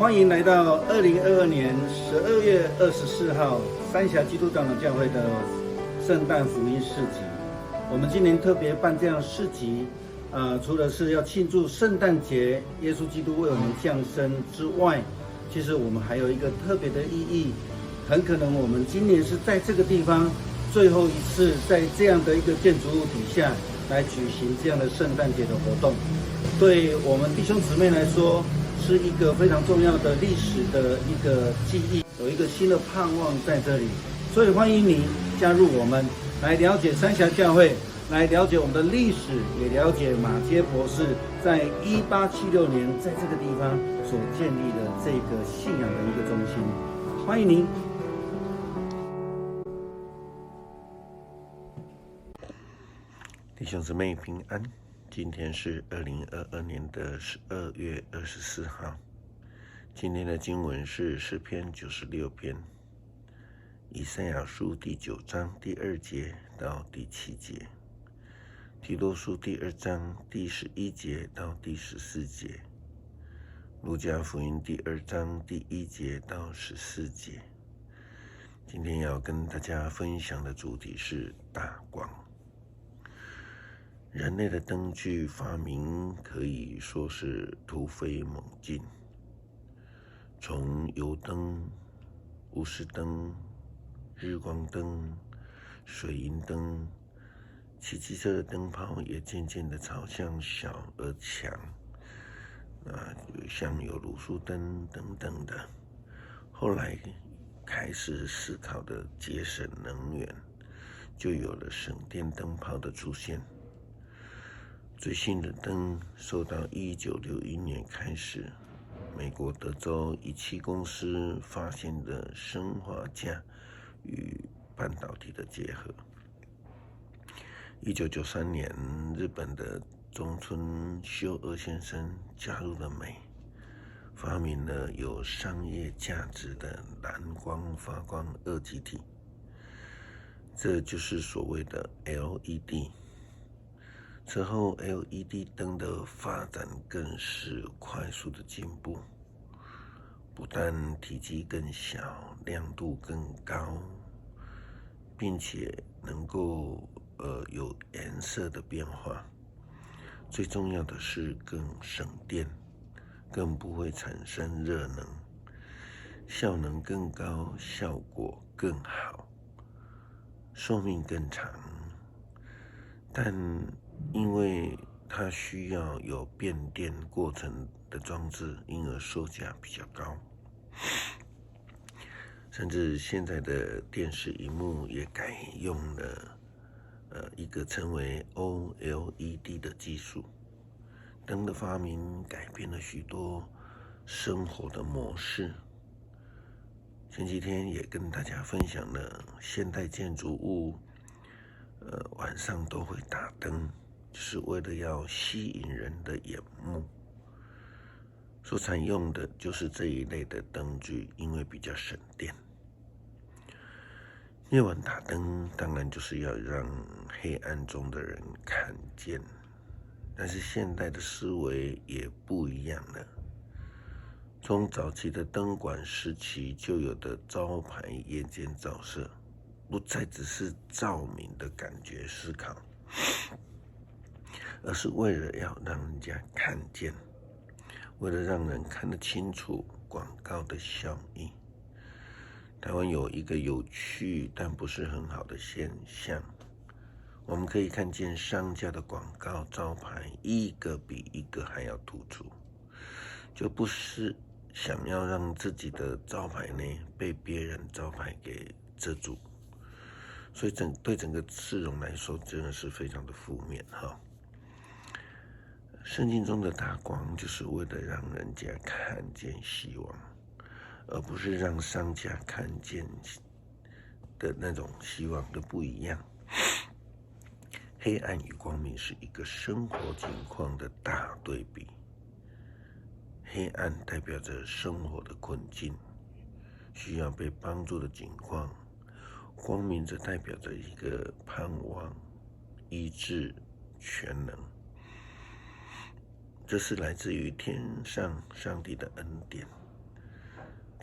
欢迎来到2022年12月24号三峡基督长老教会的圣诞福音市集。我们今年特别办这样市集，除了是要庆祝圣诞节，耶稣基督为我们降生之外，其实我们还有一个特别的意义。很可能我们今年是在这个地方最后一次在这样的一个建筑物底下来举行这样的圣诞节的活动。对我们弟兄姊妹来说，是一个非常重要的历史的一个记忆，有一个新的盼望在这里。所以欢迎你加入我们，来了解三峡教会，来了解我们的历史，也了解马偕博士在1876年在这个地方所建立的这个信仰的一个中心。欢迎您。弟兄姊妹平安，今天是2022年的12月24号。今天的经文是诗篇96篇，以赛亚书第9章第2节到第7节，提多书第2章第11节到第14节，路加福音第2章第1节到14节。今天要跟大家分享的主题是大光。人类的灯具发明可以说是突飞猛进，从油灯、钨丝灯、日光灯、水银灯，汽车的灯泡也渐渐的朝向小而强，像有卤素灯等等的。后来开始思考的节省能源，就有了省电灯泡的出现。最新的灯受到1961年开始美国德州仪器公司发现的砷化镓与半导体的结合。1993年，日本的中村修二先生加入了美，发明了有商业价值的蓝光发光二极体，这就是所谓的 LED。此后 LED 灯的发展更是快速的进步，不但体积更小，亮度更高，并且能够有颜色的变化，最重要的是更省电，更不会产生热能，效能更高，效果更好，寿命更长。但因为它需要有变电过程的装置，因而售价比较高。甚至现在的电视萤幕也改用了一个称为 OLED 的技术。灯的发明改变了许多生活的模式。前几天也跟大家分享了现代建筑物晚上都会打灯，就是为了要吸引人的眼目。所采用的就是这一类的灯具，因为比较省电。夜晚打灯当然就是要让黑暗中的人看见，但是现代的思维也不一样了。从早期的灯管时期就有的招牌夜间照射，不再只是照明的感觉思考，而是为了要让人家看见，为了让人看得清楚广告的效益。台湾有一个有趣但不是很好的现象，我们可以看见商家的广告招牌一个比一个还要突出，就不是想要让自己的招牌呢被别人招牌给遮住，所以对整个市容来说真的是非常的负面哈。圣经中的大光就是为了让人家看见希望，而不是让商家看见的那种希望的不一样。黑暗与光明是一个生活情况的大对比。黑暗代表着生活的困境，需要被帮助的境况；光明则代表着一个盼望、医治、全能。这是来自于天上上帝的恩典，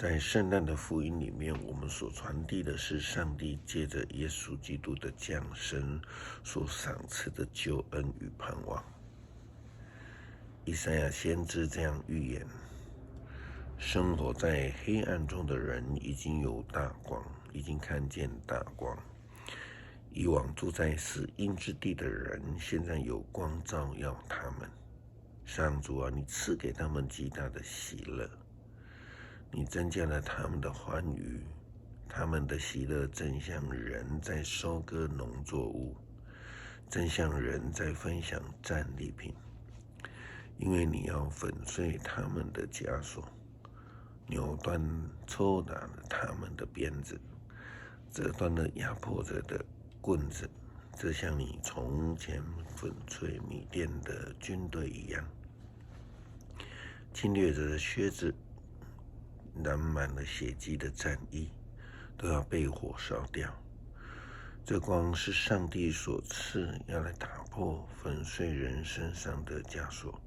在圣诞的福音里面，我们所传递的是上帝借着耶稣基督的降生所赏赐的救恩与盼望。以赛亚先知这样预言：生活在黑暗中的人已经有大光，已经看见大光。以往住在死荫之地的人，现在有光照耀他们。上主啊，你赐给他们极大的喜乐，你增加了他们的欢愉，他们的喜乐正像人在收割农作物，正像人在分享战利品。因为你要粉碎他们的枷锁，扭断抽打了他们的鞭子，折断了压迫者的棍子，这像你从前粉碎米甸的军队一样。侵略者的靴子染满了血迹的战衣，都要被火烧掉。这光是上帝所赐，要来打破粉碎人身上的枷锁，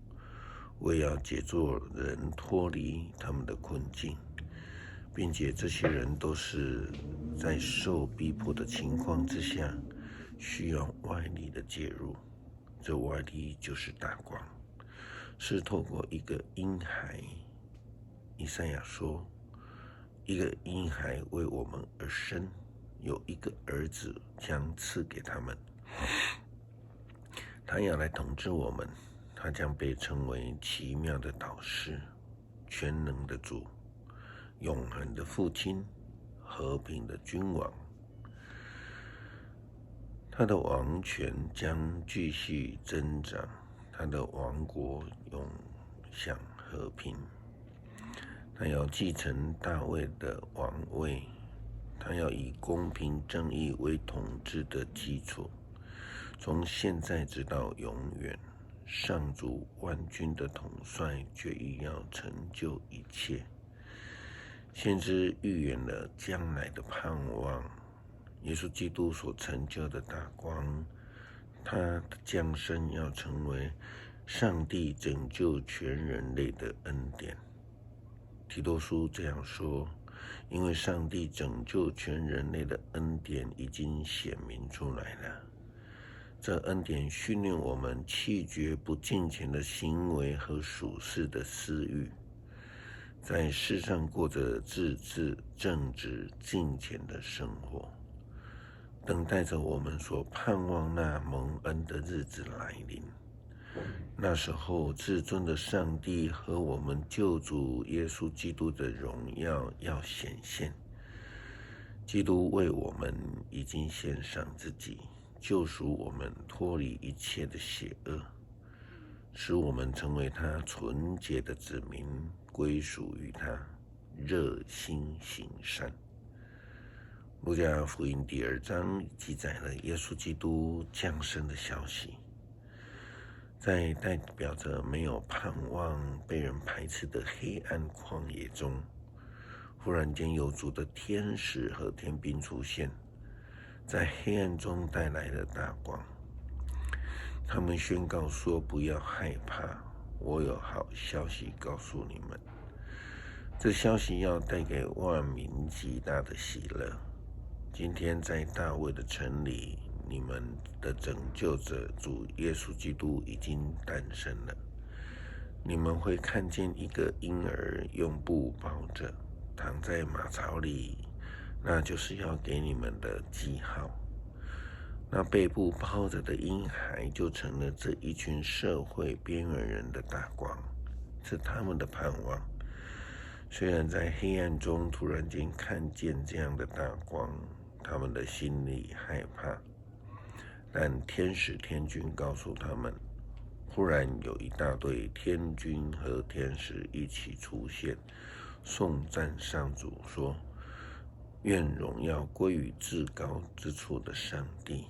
为要解救人脱离他们的困境，并且这些人都是在受逼迫的情况之下，需要外力的介入。这外力就是大光，是透过一个婴孩。以赛亚说，一个婴孩为我们而生，有一个儿子将赐给他们，他要来统治我们，他将被称为奇妙的导师，全能的主，永恒的父亲，和平的君王。他的王权将继续增长，他的王国永享和平。他要继承大卫的王位，他要以公平正义为统治的基础，从现在直到永远。上主万军的统帅决意要成就一切。先知预言了将来的盼望，耶稣基督所成就的大光，他的降生要成为上帝拯救全人类的恩典。提多书这样说，因为上帝拯救全人类的恩典已经显明出来了。这恩典训练我们弃绝不敬虔的行为和属世的私欲，在世上过着自治、正直、敬虔的生活，等待着我们所盼望那蒙恩的日子来临。那时候，至尊的上帝和我们救主耶稣基督的荣耀要显现。基督为我们已经献上自己，救赎我们脱离一切的邪恶，使我们成为他纯洁的子民，归属于他，热心行善。路加福音第2章记载了耶稣基督降生的消息。在代表着没有盼望、被人排斥的黑暗旷野中，忽然间有主的天使和天兵出现，在黑暗中带来了大光。他们宣告说：不要害怕，我有好消息告诉你们。这消息要带给万民极大的喜乐。今天在大卫的城里，你们的拯救者主耶稣基督已经诞生了。你们会看见一个婴儿用布包着，躺在马槽里，那就是要给你们的记号。那被布包着的婴孩就成了这一群社会边缘人的大光，是他们的盼望。虽然在黑暗中突然间看见这样的大光，他们的心里害怕，但天使天军告诉他们，忽然有一大队天军和天使一起出现，颂赞上主，说：愿荣耀归于至高之处的上帝，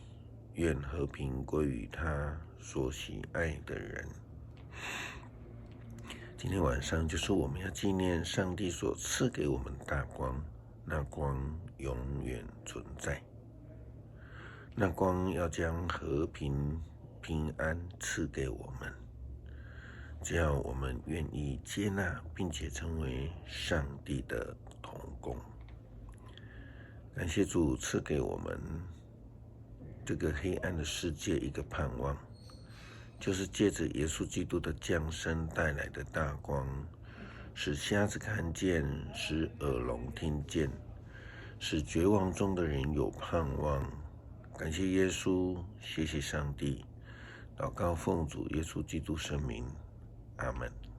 愿和平归于他所喜爱的人。今天晚上就是我们要纪念上帝所赐给我们大光，那光永远存在。那光要将和平、平安赐给我们。只要我们愿意接纳，并且成为上帝的同工。感谢主赐给我们这个黑暗的世界一个盼望，就是借着耶稣基督的降生带来的大光，使瞎子看见，使耳聋听见，使绝望中的人有盼望。感谢耶稣，谢谢上帝，祷告奉主耶稣基督圣名，阿们。